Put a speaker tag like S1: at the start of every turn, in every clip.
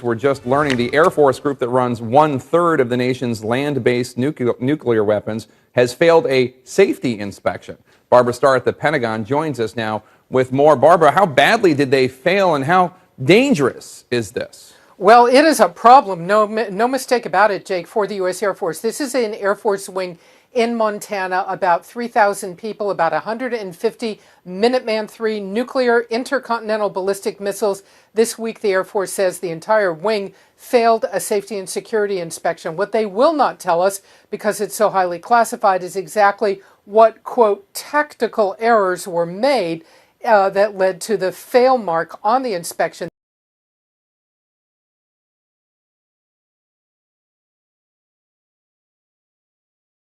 S1: We're just learning the Air Force group that runs 1/3 of the nation's land-based nuclear weapons has failed a safety inspection. Barbara Starr at the Pentagon joins us now with more. Barbara, how badly did they fail and how dangerous is this?
S2: Well, it is a problem, no mistake about it, Jake, for the U.S. Air Force. This is an Air Force wing in Montana, about 3,000 people, about 150 Minuteman III nuclear intercontinental ballistic missiles. This week, the Air Force says the entire wing failed a safety and security inspection. What they will not tell us, because it's so highly classified, is exactly what, quote, tactical errors were made that led to the fail mark on the inspection.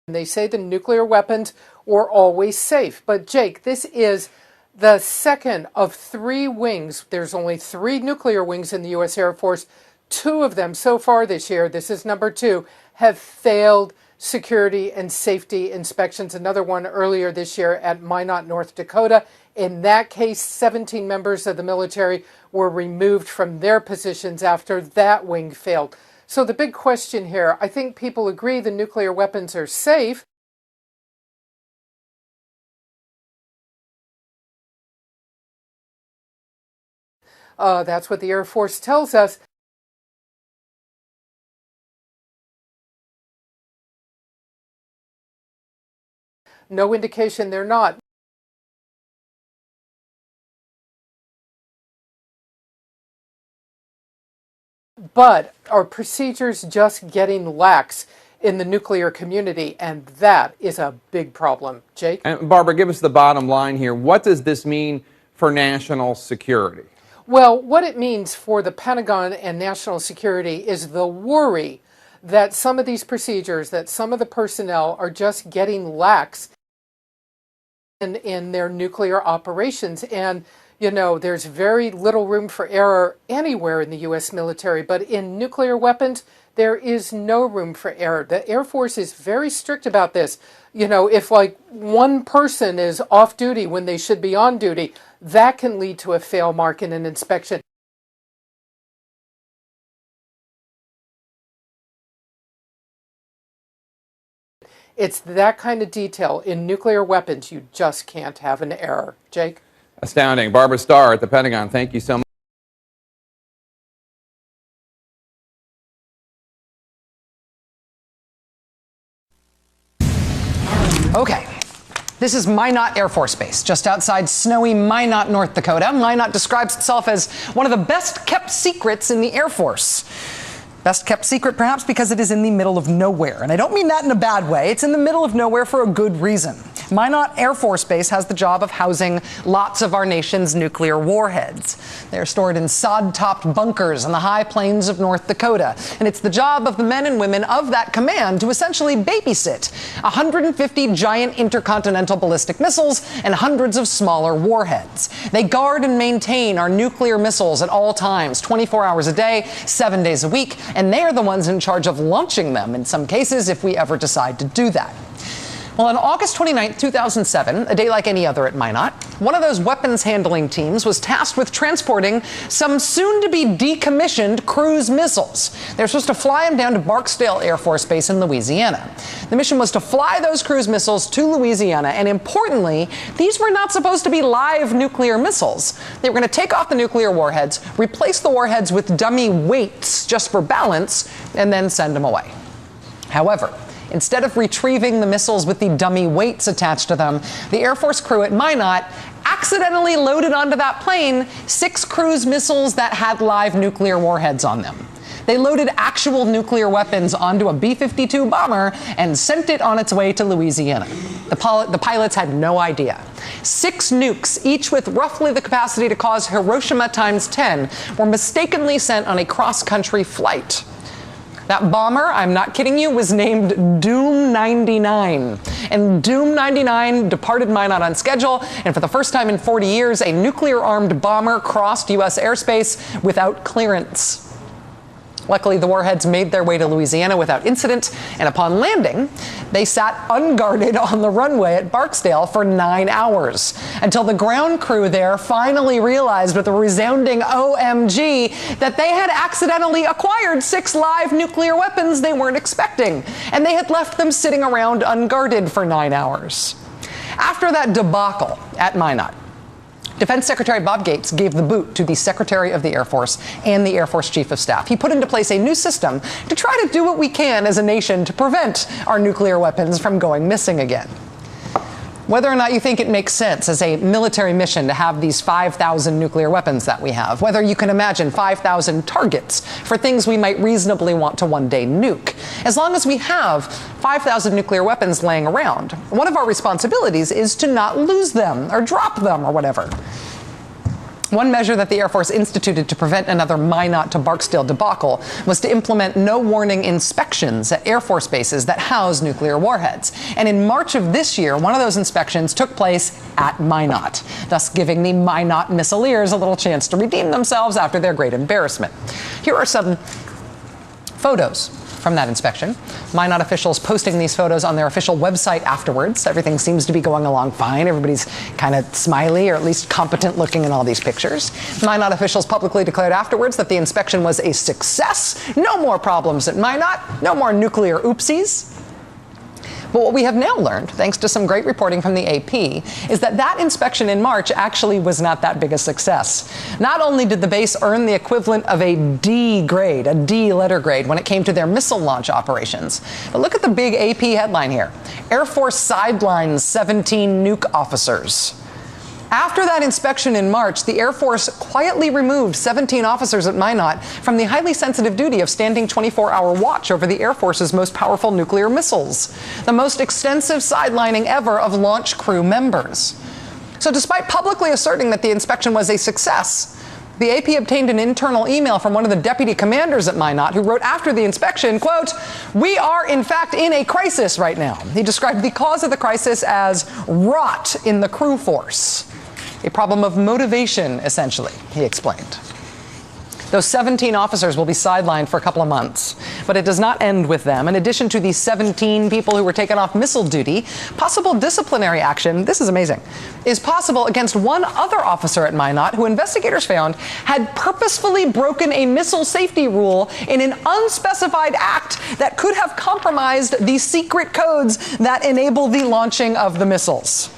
S2: They say the nuclear weapons were always safe. But Jake, this is the second of 3 wings. There's only 3 nuclear wings in the U.S. Air Force. 2 of them so far this year, this is number 2, have failed security and safety inspections. Another one earlier this year at Minot, North Dakota. In that case, 17 members of the military were removed from their positions after that wing failed. So the big question here, I think people agree the nuclear weapons are safe. That's what the Air Force tells us. No indication they're not. But are procedures just getting lax in the nuclear community? And that is a big problem. Jake?
S1: And Barbara, give us the bottom line here. What does this mean for national security?
S2: Well, what it means for the Pentagon and national security is the worry that some of these procedures, that some of the personnel are just getting lax in their nuclear operations. And you know, there's very little room for error anywhere in the U.S. military, but in nuclear weapons, there is no room for error. The Air Force is very strict about this. You know, if like one person is off duty when they should be on duty, that can lead to a fail mark in an inspection. It's that kind of detail in nuclear weapons. You just can't have an error. Jake?
S1: Astounding. Barbara Starr at the Pentagon, thank you so much.
S3: Okay. This is Minot Air Force Base, just outside snowy Minot, North Dakota. Minot describes itself as one of the best-kept secrets in the Air Force. Best kept secret, perhaps, because it is in the middle of nowhere. And I don't mean that in a bad way. It's in the middle of nowhere for a good reason. Minot Air Force Base has the job of housing lots of our nation's nuclear warheads. They're stored in sod-topped bunkers in the high plains of North Dakota. And it's the job of the men and women of that command to essentially babysit 150 giant intercontinental ballistic missiles and hundreds of smaller warheads. They guard and maintain our nuclear missiles at all times, 24 hours a day, 7 days a week. And they are the ones in charge of launching them in some cases if we ever decide to do that. Well, on August 29, 2007, a day like any other at Minot, one of those weapons handling teams was tasked with transporting some soon-to-be decommissioned cruise missiles. They're supposed to fly them down to Barksdale Air Force Base in Louisiana. The mission was to fly those cruise missiles to Louisiana, and importantly, these were not supposed to be live nuclear missiles. They were going to take off the nuclear warheads, replace the warheads with dummy weights just for balance, and then send them away. However, instead of retrieving the missiles with the dummy weights attached to them, the Air Force crew at Minot accidentally loaded onto that plane 6 cruise missiles that had live nuclear warheads on them. They loaded actual nuclear weapons onto a B-52 bomber and sent it on its way to Louisiana. The pilots had no idea. 6 nukes, each with roughly the capacity to cause Hiroshima times 10, were mistakenly sent on a cross-country flight. That bomber, I'm not kidding you, was named Doom 99. And Doom 99 departed Minot on schedule, and for the first time in 40 years, a nuclear-armed bomber crossed U.S. airspace without clearance. Luckily, the warheads made their way to Louisiana without incident, and upon landing, they sat unguarded on the runway at Barksdale for 9 hours, until the ground crew there finally realized with a resounding OMG that they had accidentally acquired 6 live nuclear weapons they weren't expecting, and they had left them sitting around unguarded for 9 hours. After that debacle at Minot, Defense Secretary Bob Gates gave the boot to the Secretary of the Air Force and the Air Force Chief of Staff. He put into place a new system to try to do what we can as a nation to prevent our nuclear weapons from going missing again. Whether or not you think it makes sense as a military mission to have these 5,000 nuclear weapons that we have, whether you can imagine 5,000 targets for things we might reasonably want to one day nuke, as long as we have 5,000 nuclear weapons laying around, one of our responsibilities is to not lose them or drop them or whatever. One measure that the Air Force instituted to prevent another Minot to Barksdale debacle was to implement no-warning inspections at Air Force bases that house nuclear warheads. And in March of this year, one of those inspections took place at Minot, thus giving the Minot missileers a little chance to redeem themselves after their great embarrassment. Here are some photos from that inspection. Minot officials posting these photos on their official website afterwards. Everything seems to be going along fine. Everybody's kind of smiley, or at least competent looking in all these pictures. Minot officials publicly declared afterwards that the inspection was a success. No more problems at Minot. No more nuclear oopsies. But what we have now learned, thanks to some great reporting from the AP, is that that inspection in March actually was not that big a success. Not only did the base earn the equivalent of a D grade, a D letter grade, when it came to their missile launch operations, but look at the big AP headline here. Air Force sidelines 17 nuke officers. After that inspection in March, the Air Force quietly removed 17 officers at Minot from the highly sensitive duty of standing 24-hour watch over the Air Force's most powerful nuclear missiles, the most extensive sidelining ever of launch crew members. So despite publicly asserting that the inspection was a success, the AP obtained an internal email from one of the deputy commanders at Minot who wrote after the inspection, quote, "We are in fact in a crisis right now." He described the cause of the crisis as rot in the crew force. A problem of motivation, essentially, he explained. Those 17 officers will be sidelined for a couple of months, but it does not end with them. In addition to the 17 people who were taken off missile duty, possible disciplinary action, this is amazing, is possible against one other officer at Minot who investigators found had purposefully broken a missile safety rule in an unspecified act that could have compromised the secret codes that enable the launching of the missiles.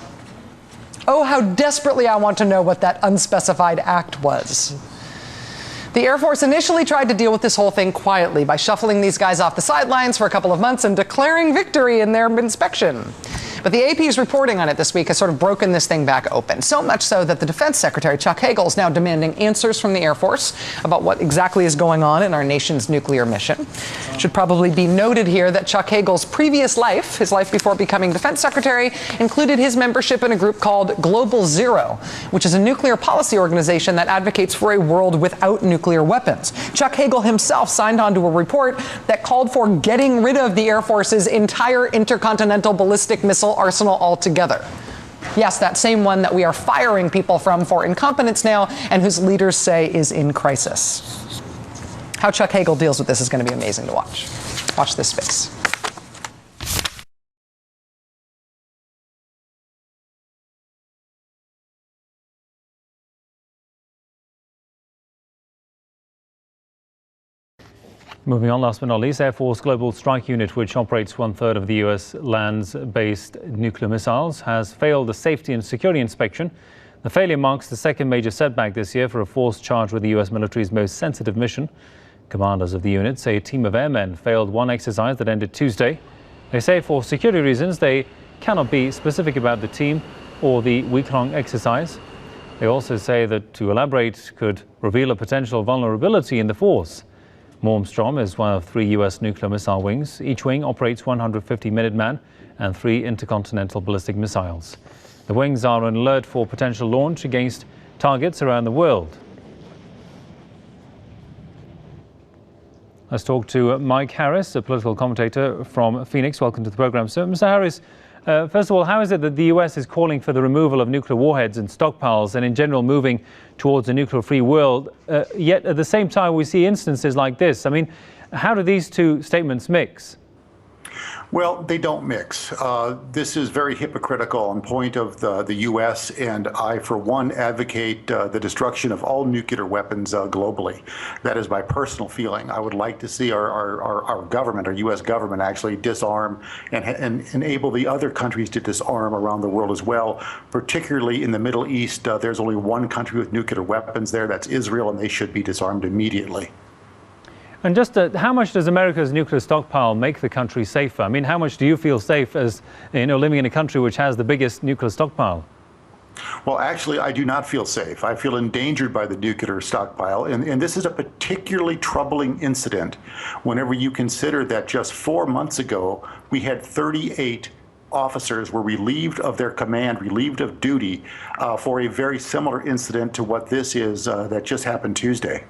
S3: Oh, how desperately I want to know what that unspecified act was. The Air Force initially tried to deal with this whole thing quietly by shuffling these guys off the sidelines for a couple of months and declaring victory in their inspection. But the AP's reporting on it this week has sort of broken this thing back open. So much so that the Defense Secretary, Chuck Hagel, is now demanding answers from the Air Force about what exactly is going on in our nation's nuclear mission. It should probably be noted here that Chuck Hagel's previous life, his life before becoming Defense Secretary, included his membership in a group called Global Zero, which is a nuclear policy organization that advocates for a world without nuclear weapons. Chuck Hagel himself signed on to a report that called for getting rid of the Air Force's entire intercontinental ballistic missile arsenal altogether. Yes, that same one that we are firing people from for incompetence now and whose leaders say is in crisis. How Chuck Hagel deals with this is going to be amazing to watch. Watch this space.
S4: Moving on, last but not least, Air Force Global Strike Unit, which operates 1/3 of the U.S. land-based nuclear missiles, has failed a safety and security inspection. The failure marks the second major setback this year for a force charged with the U.S. military's most sensitive mission. Commanders of the unit say a team of airmen failed one exercise that ended Tuesday. They say for security reasons they cannot be specific about the team or the week-long exercise. They also say that to elaborate could reveal a potential vulnerability in the force. Malmstrom is one of 3 U.S. nuclear missile wings. Each wing operates 150 Minuteman and 3 intercontinental ballistic missiles. The wings are on alert for potential launch against targets around the world. Let's talk to Mike Harris, a political commentator from Phoenix. Welcome to the program, sir. Mr. Harris, First of all, how is it that the US is calling for the removal of nuclear warheads and stockpiles and in general moving towards a nuclear-free world, yet at the same time we see instances like this? I mean, how do these two statements mix?
S5: Well, they don't mix. This is very hypocritical on point of the U.S., and I, for one, advocate the destruction of all nuclear weapons globally. That is my personal feeling. I would like to see our government, our U.S. government, actually disarm and enable the other countries to disarm around the world as well, particularly in the Middle East. There's only one country with nuclear weapons there, that's Israel, and they should be disarmed immediately.
S4: And just how much does America's nuclear stockpile make the country safer? I mean, how much do you feel safe as, living in a country which has the biggest nuclear stockpile?
S5: Well, actually, I do not feel safe. I feel endangered by the nuclear stockpile. And this is a particularly troubling incident whenever you consider that just 4 months ago, we had 38 officers were relieved of their command, relieved of duty for a very similar incident to what this is that just happened Tuesday.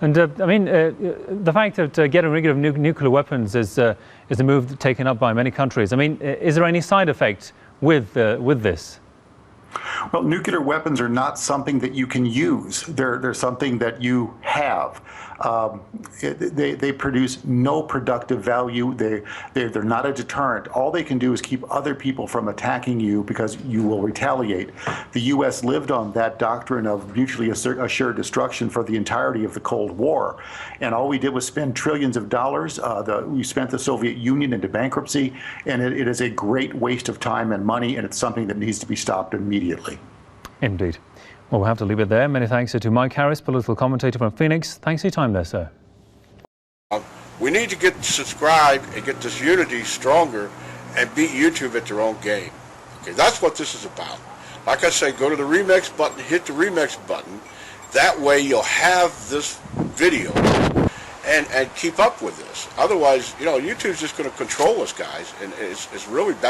S4: And the fact that getting rid of nuclear weapons is a move taken up by many countries. I mean, is there any side effect with this?
S5: Well, nuclear weapons are not something that you can use. They're something that you have. They produce no productive value. They're not a deterrent. All they can do is keep other people from attacking you because you will retaliate. The U.S. lived on that doctrine of mutually assured destruction for the entirety of the Cold War. And all we did was spend trillions of dollars. We spent the Soviet Union into bankruptcy, and it is a great waste of time and money, and it's something that needs to be stopped immediately.
S4: Indeed. Well, we'll have to leave it there. Many thanks to Mike Harris, political commentator from Phoenix. Thanks for your time there, sir.
S6: We need to get subscribed and get this unity stronger and beat YouTube at their own game. Okay, that's what this is about. Like I say, go to the Remix button, hit the Remix button. That way you'll have this video and keep up with this. Otherwise, YouTube's just going to control us, guys, and it's really bad.